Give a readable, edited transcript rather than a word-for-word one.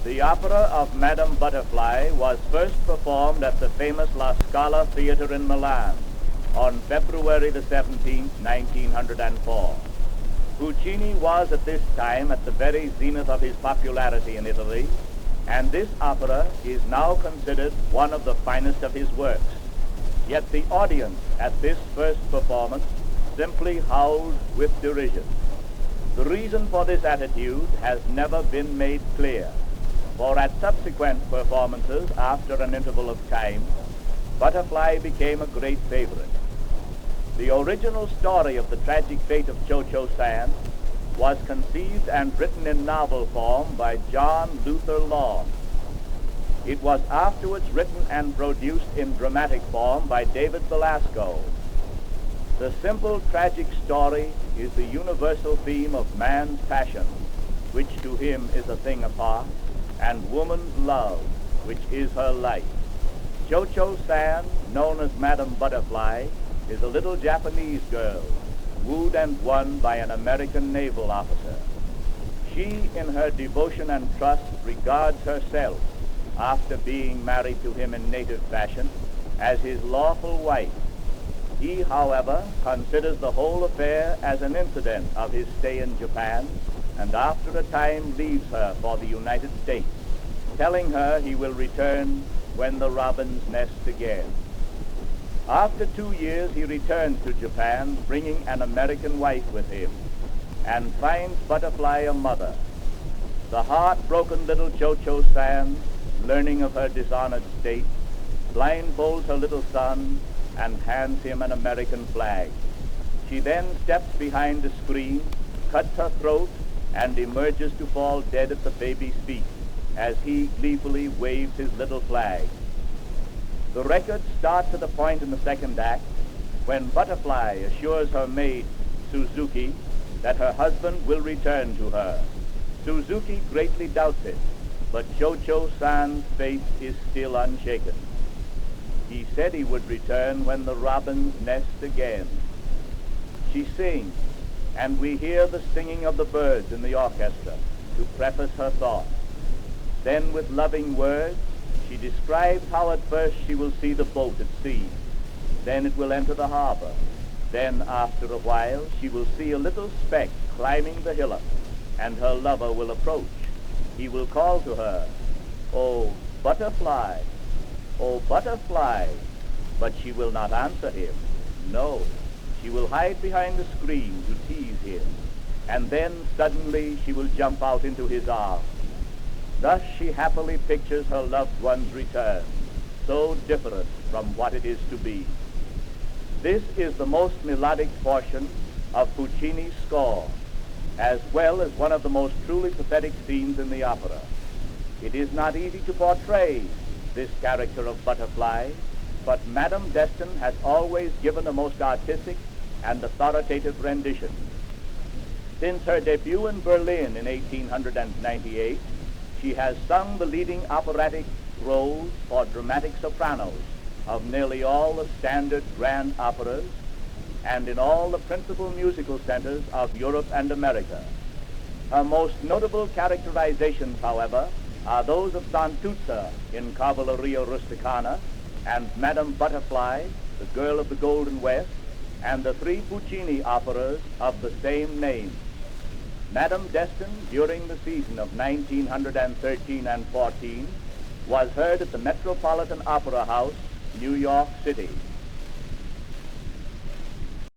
The opera of Madame Butterfly was first performed at the famous La Scala Theatre in Milan on February the 17th, 1904. Puccini was at this time at the very zenith of his popularity in Italy, and this opera is now considered one of the finest of his works. Yet the audience at this first performance simply howled with derision. The reason for this attitude has never been made clear, for at subsequent performances, after an interval of time, Butterfly became a great favorite. The original story of the tragic fate of Cho-Cho San was conceived and written in novel form by John Luther Long. It was afterwards written and produced in dramatic form by David Belasco. The simple tragic story is the universal theme of man's passion, which to him is a thing apart, and woman's love, which is her life. Cho-Cho San, known as Madame Butterfly, is a little Japanese girl, wooed and won by an American naval officer. She, in her devotion and trust, regards herself, after being married to him in native fashion, as his lawful wife. He, however, considers the whole affair as an incident of his stay in Japan, and after a time leaves her for the United States, telling her he will return when the robins nest again. After 2 years, he returns to Japan, bringing an American wife with him, and finds Butterfly a mother. The heartbroken little Cho-Cho San, learning of her dishonored state, blindfolds her little son and hands him an American flag. She then steps behind the screen, cuts her throat, and emerges to fall dead at the baby's feet as he gleefully waves his little flag. The record starts at a point in the second act when Butterfly assures her maid, Suzuki, that her husband will return to her. Suzuki greatly doubts it, but Cho-Cho San's faith is still unshaken. He said he would return when the robins nest again. She sings, and we hear the singing of the birds in the orchestra to preface her thought. Then with loving words, she describes how at first she will see the boat at sea. Then it will enter the harbor. Then after a while, she will see a little speck climbing the hillock, and her lover will approach. He will call to her, "Oh, Butterfly! Oh, Butterfly!" But she will not answer him. No, she will hide behind the screen to tease him, and then suddenly she will jump out into his arms. Thus she happily pictures her loved one's return, so different from what it is to be. This is the most melodic portion of Puccini's score, as well as one of the most truly pathetic scenes in the opera. It is not easy to portray this character of Butterfly, but Madame Destinn has always given a most artistic and authoritative rendition. Since her debut in Berlin in 1898, she has sung the leading operatic roles for dramatic sopranos of nearly all the standard grand operas and in all the principal musical centers of Europe and America. Her most notable characterizations, however, are those of Santuzza in Cavalleria Rusticana and Madame Butterfly, the Girl of the Golden West, and the 3 Puccini operas of the same name. Madame Destinn, during the season of 1913 and 14, was heard at the Metropolitan Opera House, New York City.